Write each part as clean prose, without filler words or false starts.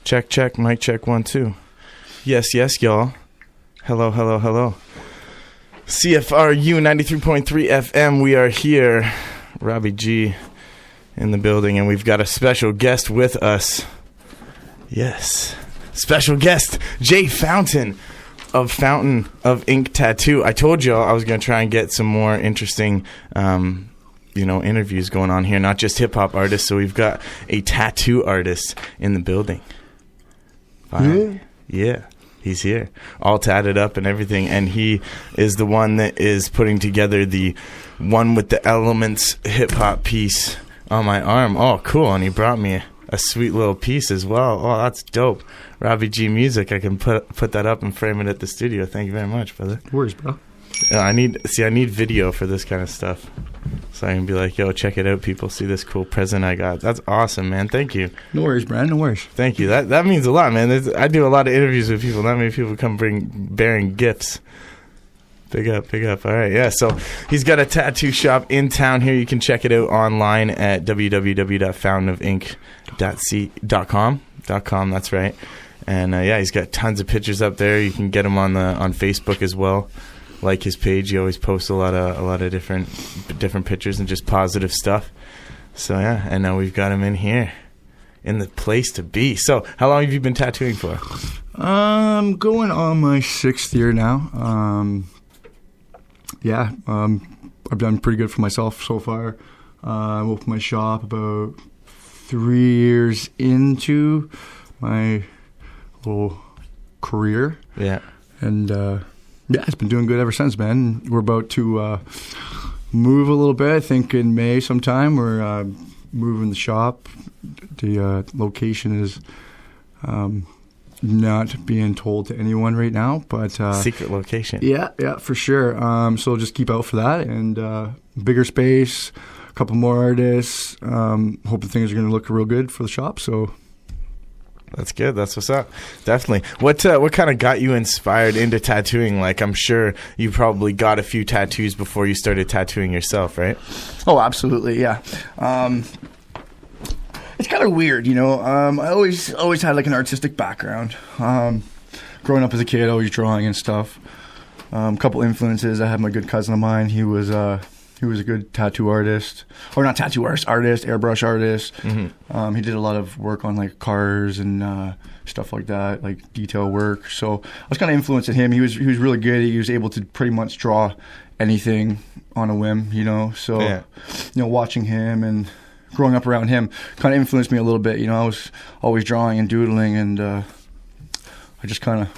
Check, check, mic check, 1, 2. Yes, yes, y'all. Hello, hello, hello. CFRU 93.3 FM. We are here. Robbie G in the building, and we've got a special guest with us. Yes. Special guest, Jay Fountain of Fountain of Ink Tattoo. I told y'all I was going to try and get some more interesting interviews going on here, not just hip-hop artists. So we've got a tattoo artist in the building. Yeah, he's here, all tatted up and everything, and he is the one that is putting together the one with the elements hip-hop piece on my arm. Oh, cool, and he brought me a sweet little piece as well. Oh, that's dope. Robbie G Music. I can put that up and frame it at the studio. Thank you very much, brother. No worries, bro. I need video for this kind of stuff, so I can be like, yo, check it out, people. See this cool present I got. That's awesome, man. Thank you. No worries, Brad. No worries. Thank you. That means a lot, man. I do a lot of interviews with people. Not many people come bearing gifts. Big up, big up. All right, yeah. So he's got a tattoo shop in town here. You can check it out online at www.fountainofink.com. That's right. And he's got tons of pictures up there. You can get him on Facebook as well. Like his page, he always posts a lot of different pictures and just positive stuff. So yeah, and now we've got him in here, in the place to be. So how long have you been tattooing for? Going on my 6th year now. I've done pretty good for myself so far. I opened my shop about 3 years into my little career. Yeah, and it's been doing good ever since, man. We're about to move a little bit. I think in May sometime we're moving the shop. The location is not being told to anyone right now, but secret location. Yeah, for sure. So just keep out for that, and bigger space, a couple more artists. Hoping things are going to look real good for the shop. So. That's good. That's what's up. Definitely. What kind of got you inspired into tattooing? Like, I'm sure you probably got a few tattoos before you started tattooing yourself, right? Oh, absolutely. Yeah. It's kind of weird, I always had like an artistic background. Growing up as a kid, always drawing and stuff. A couple influences. I had my good cousin of mine. He was a good tattoo artist, or not tattoo artist, airbrush artist. Mm-hmm. He did a lot of work on like cars and stuff like that, like detail work. So I was kind of influenced at him. He was really good. He was able to pretty much draw anything on a whim, So, yeah. Watching him and growing up around him kind of influenced me a little bit. I was always drawing and doodling, and I just kind of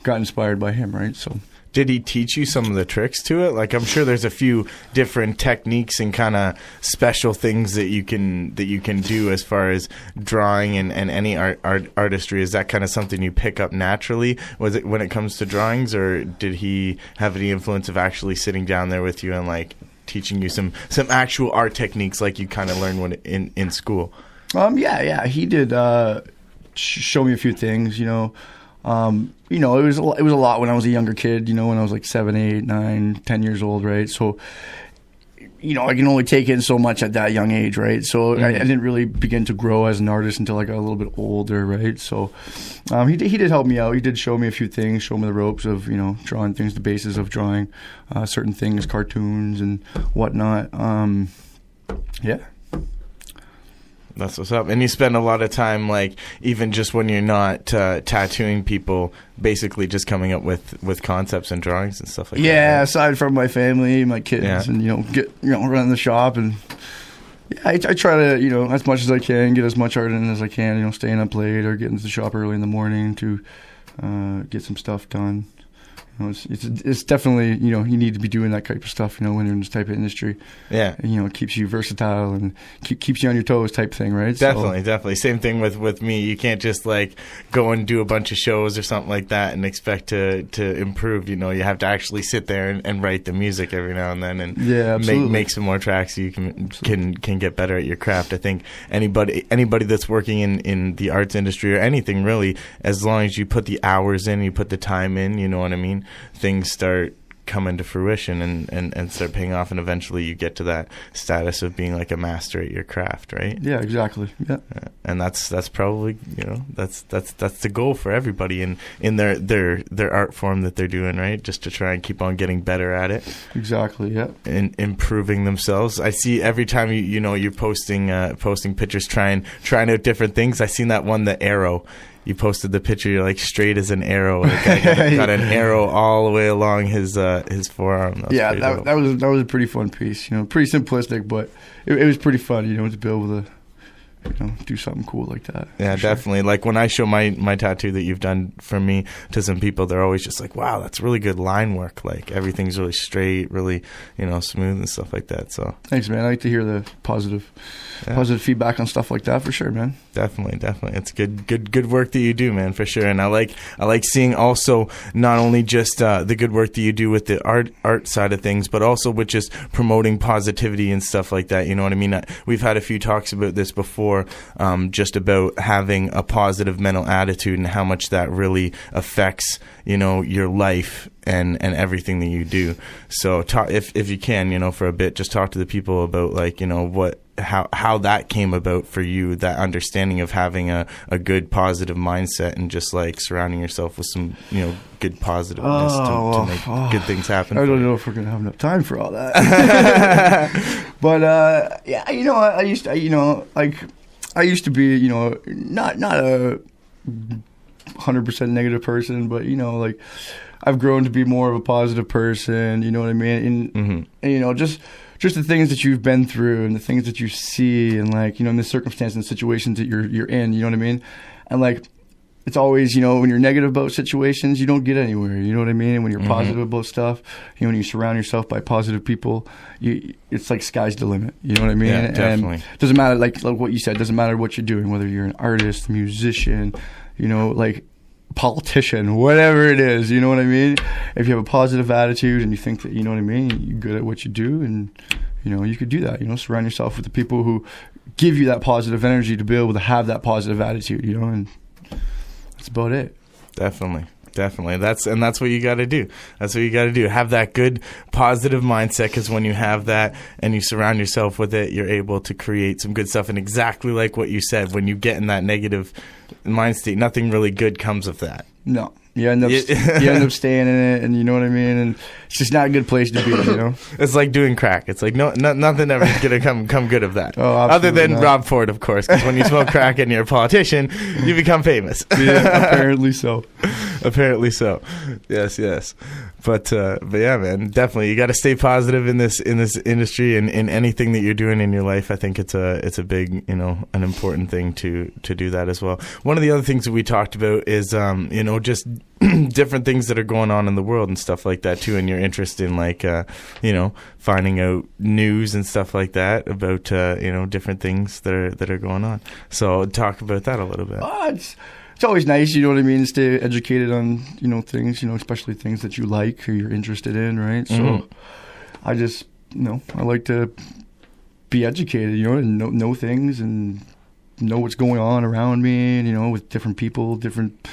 got inspired by him, right? So. Did he teach you some of the tricks to it? Like, I'm sure there's a few different techniques and kind of special things that you can do as far as drawing and any artistry. Is that kind of something you pick up naturally? Was it when it comes to drawings, or did he have any influence of actually sitting down there with you and like teaching you some actual art techniques like you kind of learned when in school? He did show me a few things. It was a lot when I was a younger kid, when I was like 7, 8, 9, 10 years old, right? So, I can only take in so much at that young age, right? So I didn't really begin to grow as an artist until I got a little bit older, right? So he did help me out. He did show me a few things, show me the ropes of, drawing things, the basis of drawing certain things, cartoons and whatnot. Yeah. That's what's up. And you spend a lot of time, like, even just when you're not tattooing people, basically just coming up with concepts and drawings and stuff like that. Yeah, aside from my family, my kids, and, running the shop. And I try to, as much as I can, get as much art in as I can, staying up late or getting to the shop early in the morning to get some stuff done. It's definitely, you need to be doing that type of stuff, when you're in this type of industry. Yeah. And, it keeps you versatile and keeps you on your toes type thing, right? Definitely. Same thing with me. You can't just, like, go and do a bunch of shows or something like that and expect to improve. You have to actually sit there and write the music every now and then and make some more tracks so you can get better at your craft. I think anybody that's working in the arts industry or anything really, as long as you put the hours in, you put the time in, you know what I mean? Things start come into fruition and start paying off, and eventually you get to that status of being like a master at your craft, right? Yeah, exactly. Yeah. And that's probably, that's the goal for everybody in their art form that they're doing, right? Just to try and keep on getting better at it. Exactly. Yeah. And improving themselves. I see every time you're posting pictures, trying out different things. I seen that one, the arrow. You posted the picture. You're like straight as an arrow. The guy got an arrow all the way along his forearm. That was a pretty fun piece. Pretty simplistic, but it was pretty fun. To be able to do something cool like that. Yeah, definitely. Sure. Like when I show my tattoo that you've done for me to some people, they're always just like, "Wow, that's really good line work. Like everything's really straight, really smooth and stuff like that." So thanks, man. I like to hear the positive feedback on stuff like that for sure, man. Definitely. It's good work that you do, man, for sure. And I like seeing also not only just the good work that you do with the art side of things, but also with just promoting positivity and stuff like that. You know what I mean? We've had a few talks about this before. Just about having a positive mental attitude and how much that really affects, your life and everything that you do. So if you can, for a bit, just talk to the people about how that came about for you, that understanding of having a good positive mindset and just like surrounding yourself with some, good positiveness to make good things happen. I don't know if we're going to have enough time for all that. But, I used to be, not a 100% negative person, but, I've grown to be more of a positive person, you know what I mean? And just the things that you've been through and the things that you see and in the circumstances and situations that you're in, you know what I mean? And it's always, when you're negative about situations, you don't get anywhere, you know what I mean? And when you're positive about stuff, when you surround yourself by positive people, it's like sky's the limit, you know what I mean? Yeah, definitely. And it doesn't matter, like what you said, doesn't matter what you're doing, whether you're an artist, musician, politician, whatever it is, you know what I mean? If you have a positive attitude and you think that, you know what I mean, you're good at what you do, and, you could do that, surround yourself with the people who give you that positive energy to be able to have that positive attitude, and that's about it. Definitely. That's what you got to do. That's what you got to do. Have that good, positive mindset, because when you have that and you surround yourself with it, you're able to create some good stuff. And exactly like what you said, when you get in that negative mind state, nothing really good comes of that. No. You end up staying in it, and you know what I mean? And it's just not a good place to be, It's like doing crack. It's like nothing ever is going to come good of that. Oh, other than Rob Ford, of course, because when you smoke crack and you're a politician, you become famous. Yeah, apparently so. Apparently so. Yes. But yeah, man, definitely you got to stay positive in this industry and in anything that you're doing in your life. I think it's a big, an important thing to do that as well. One of the other things that we talked about is just different things that are going on in the world and stuff like that too, and your interest in finding out news and stuff like that about different things that are going on. So talk about that a little bit. It's always nice, you know what I mean, to stay educated on, things, especially things that you like or you're interested in, right? So I just, I like to be educated, and know things and know what's going on around me, and, with different people, different,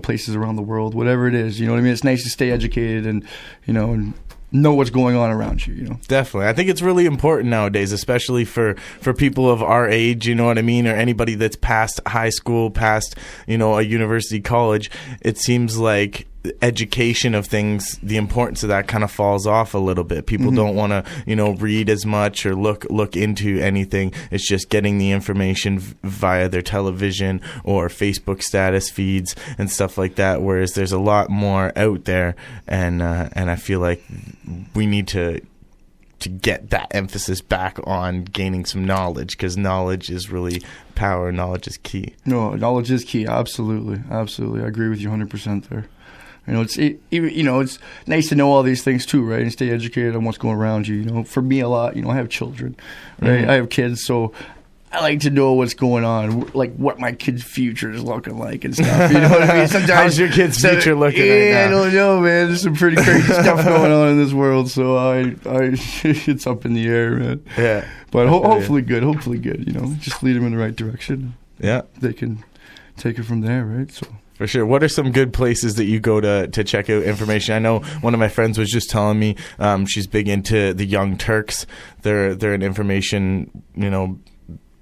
places around the world, whatever it is, you know what I mean? It's nice to stay educated and, and know what's going on around you, Definitely. I think it's really important nowadays, especially for people of our age, you know what I mean, or anybody that's past high school, past, a university, college. It seems like education of things, the importance of that kind of falls off a little bit. People don't want to, read as much or look into anything. It's just getting the information via their television or Facebook status feeds and stuff like that. Whereas there's a lot more out there, and I feel like we need to get that emphasis back on gaining some knowledge, because knowledge is really power. Knowledge is key. No, knowledge is key. Absolutely. I agree with you 100% there. It's nice to know all these things too, right? And stay educated on what's going around you. For me, a lot. I have children, right? I have kids, so I like to know what's going on, like what my kid's future is looking like and stuff. You know what I mean? Sometimes, how's your kid's future looking right now? I don't know, man. There's some pretty crazy stuff going on in this world, so I it's up in the air, man. Yeah. But hopefully good. Just lead them in the right direction. Yeah. They can take it from there, right? So. For sure. What are some good places that you go to check out information? I know one of my friends was just telling me she's big into the Young Turks. They're an information,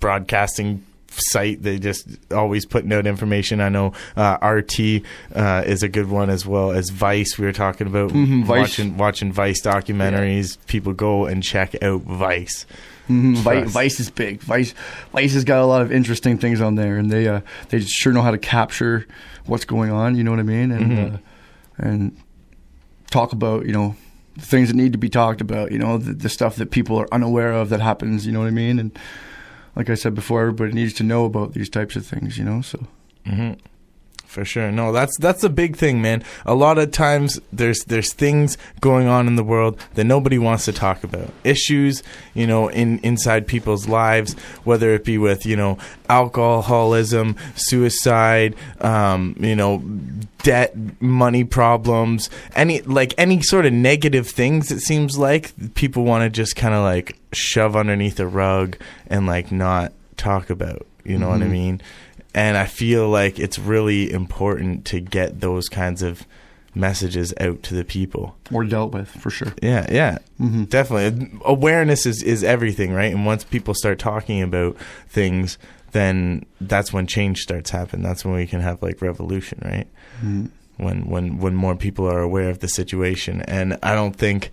broadcasting site. They just always putting out information. I know RT is a good one, as well as Vice. We were talking about watching Vice documentaries. Yeah. People go and check out Vice. Vice is big. Vice has got a lot of interesting things on there, and they sure know how to capture what's going on. You know what I mean? And and talk about the things that need to be talked about. The stuff that people are unaware of that happens. You know what I mean? And like I said before, everybody needs to know about these types of things. So. For sure. No, that's a big thing, man. A lot of times there's things going on in the world that nobody wants to talk about. Issues, inside people's lives, whether it be with, alcoholism, suicide, debt, money problems, any sort of negative things, it seems like people want to just kind of like shove underneath a rug and like not talk about, you know what I mean? And I feel like it's really important to get those kinds of messages out to the people. Or dealt with, for sure. Yeah. Definitely. Awareness is everything, right? And once people start talking about things, then that's when change starts happening. That's when we can have like revolution, right? When more people are aware of the situation. And I don't think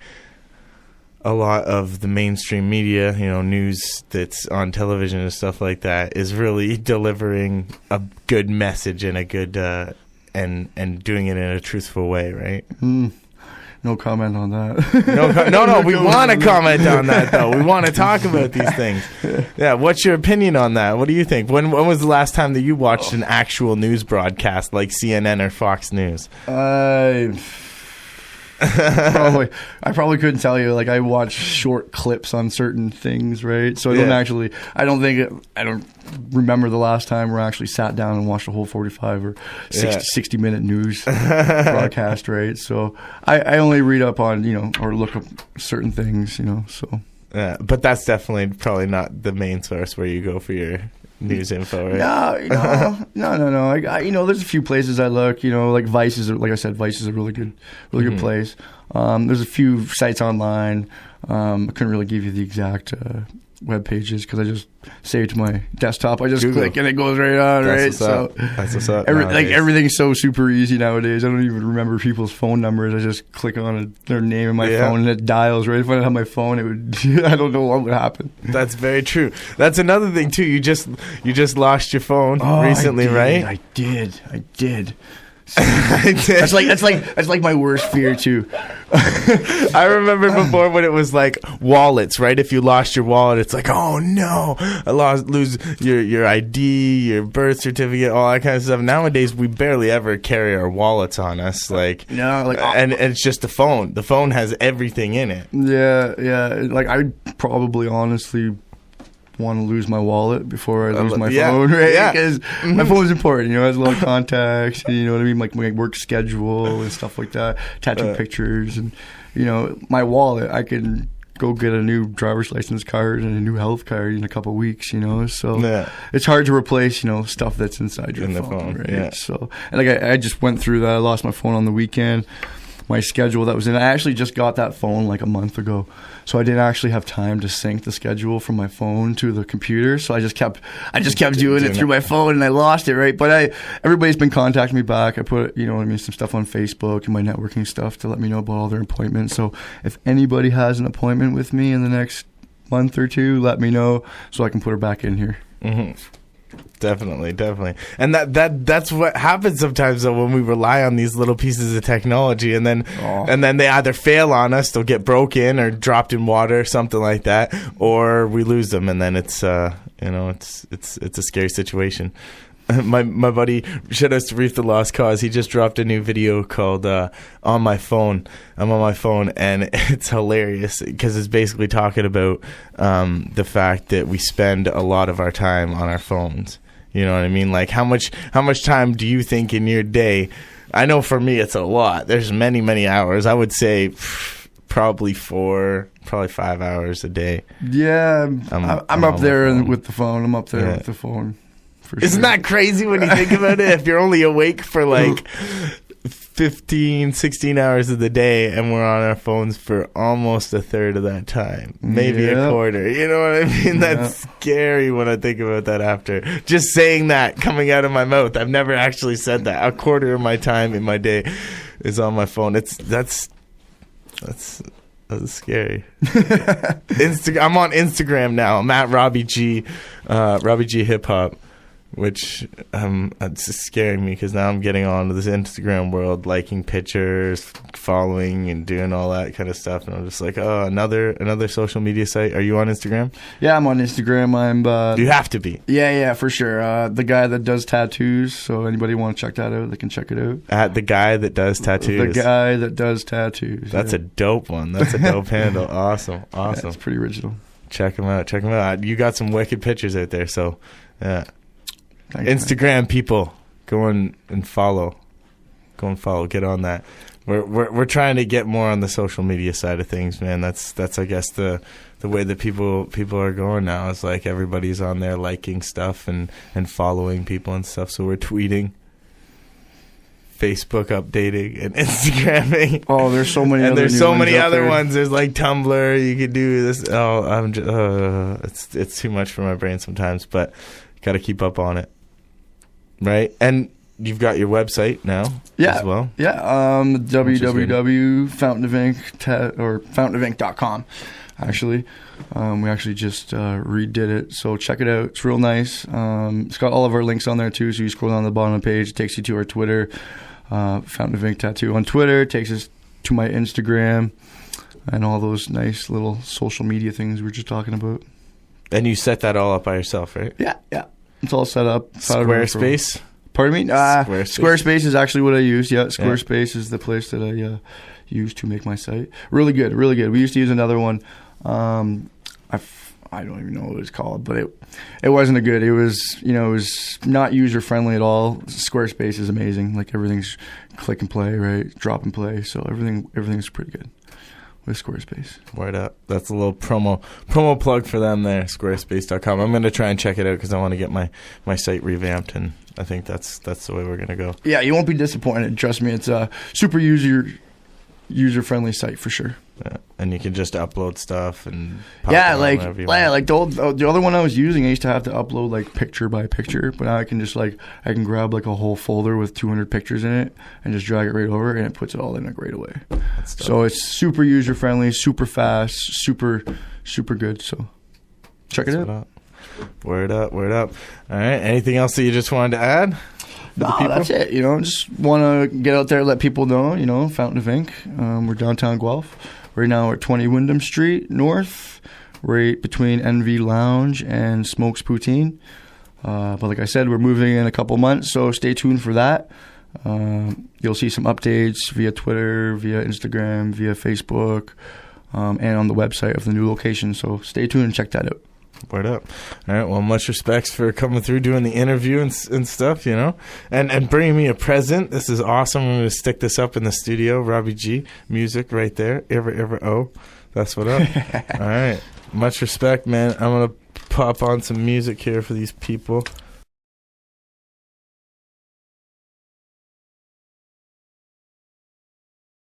a lot of the mainstream media, news that's on television and stuff like that is really delivering a good message and a good and doing it in a truthful way, right? No comment on that. No. We want to comment on that, though. We want to talk about these things. Yeah. What's your opinion on that? What do you think? When was the last time that you watched an actual news broadcast like CNN or Fox News? I probably couldn't tell you. Like, I watch short clips on certain things, right? So I don't remember the last time where I actually sat down and watched a whole 45 or 60 minute news broadcast, right? So I only read up on, or look up certain things, so. Yeah, but that's definitely probably not the main source where you go for your news info, right? No. There's a few places I look. Like Vice is, like I said, Vice is a really good place. There's a few sites online. I couldn't really give you the exact web pages because I just save it to my desktop. I just click and it goes right on, right? So that's what's up. Everything's so super easy nowadays. I don't even remember people's phone numbers. I just click on their name in my phone and it dials, right? If I didn't have my phone, it would. I don't know what would happen. That's very true. That's another thing too. You just lost your phone recently, right? I did. That's like my worst fear too. I remember before when it was like wallets, right? If you lost your wallet, it's like, oh no, lose your ID, your birth certificate, all that kind of stuff. Nowadays, we barely ever carry our wallets on us, and it's just the phone. The phone has everything in it. Yeah. Like I'd probably honestly want to lose my wallet before I lose my phone, right? Yeah. Because my phone is important, it has a lot of contacts, and you know what I mean, like my work schedule and stuff like that, tattoo pictures, and my wallet, I can go get a new driver's license card and a new health card in a couple of weeks, so it's hard to replace, stuff that's inside your phone, right? Yeah. So, and I just went through that. I lost my phone on the weekend. My schedule that was in. I actually just got that phone like a month ago, so I didn't actually have time to sync the schedule from my phone to the computer. So I just kept doing it through my phone, and I lost it, right? But everybody's been contacting me back. I put some stuff on Facebook and my networking stuff to let me know about all their appointments. So if anybody has an appointment with me in the next month or two, let me know so I can put her back in here. Definitely. And that's what happens sometimes though, when we rely on these little pieces of technology and then they either fail on us, they'll get broken or dropped in water or something like that, or we lose them, and then it's it's a scary situation. My buddy, shout out to Reef the Lost Cause, he just dropped a new video called On My Phone. I'm on my phone, and it's hilarious because it's basically talking about the fact that we spend a lot of our time on our phones. You know what I mean? Like how much time do you think in your day? I know for me it's a lot. There's many hours. I would say probably 5 hours a day. Yeah, I'm up there with the phone. I'm up there with the phone. for sure. Isn't that crazy when you think about it? If you're only awake for like 15, 16 hours of the day and we're on our phones for almost a third of that time, maybe a quarter. You know what I mean? That's scary when I think about that after. Just saying that coming out of my mouth. I've never actually said that. A quarter of my time in my day is on my phone. That's scary. I'm on Instagram now. I'm at Robbie G, Robbie G Hip Hop, which it's just scaring me because now I'm getting on to this Instagram world, liking pictures, following, and doing all that kind of stuff. And I'm just like, oh, another social media site. Are you on Instagram? Yeah, I'm on Instagram. You have to be. Yeah, for sure. The guy that does tattoos. So anybody want to check that out, they can check it out. At the guy that does tattoos. The guy that does tattoos. That's a dope one. That's a dope handle. Awesome. Yeah, it's pretty original. Check him out. You got some wicked pictures out there. So, yeah. Thanks, Instagram man. people, go and follow. Get on that. We're trying to get more on the social media side of things, man. That's I guess the way that people are going now. Is like everybody's on there liking stuff and following people and stuff. So we're tweeting, Facebook updating, and Instagramming. Oh, there's so many. And there's so many other there. ones. There's like Tumblr. You could do this. Oh, I'm just. It's too much for my brain sometimes, but got to keep up on it. Right, and you've got your website now as well. Yeah, www.fountainofink.com. Actually, we actually just redid it, so check it out. It's real nice. It's got all of our links on there too. So you scroll down the bottom of the page, it takes you to our Twitter, Fountain of Ink Tattoo on Twitter. It takes us to my Instagram, and all those nice little social media things we were just talking about. And you set that all up by yourself, right? Yeah. It's all set up. Squarespace? Pardon me? Squarespace is actually what I use. Yeah, Squarespace is the place that I use to make my site. Really good. We used to use another one. I don't even know what it was called, but it wasn't a good. It was not user friendly at all. Squarespace is amazing. Like everything's click and play, right? Drop and play. So everything's pretty good with Squarespace. Word up. That's a little promo plug for them there, squarespace.com. I'm going to try and check it out because I want to get my site revamped, and I think that's the way we're going to go. Yeah, you won't be disappointed. Trust me. It's a super user-friendly site for sure. Yeah. And you can just upload stuff and like the other one I was using, I used to have to upload like picture by picture, but now I can grab like a whole folder with 200 pictures in it and just drag it right over, and it puts it all in like right away. So it's super user friendly, super fast, super good. So check it out. Word up. All right. Anything else that you just wanted to add? No, that's it. Just want to get out there, let people know, Fountain of Ink. We're downtown Guelph. Right now we're at 20 Wyndham Street North, right between NV Lounge and Smokes Poutine. But like I said, we're moving in a couple months, so stay tuned for that. You'll see some updates via Twitter, via Instagram, via Facebook, and on the website of the new location. So stay tuned and check that out. Word up. All right. Well, much respects for coming through, doing the interview and stuff, and bringing me a present. This is awesome. I'm going to stick this up in the studio. Robbie G, music right there. Ever. That's what up. All right. Much respect, man. I'm going to pop on some music here for these people.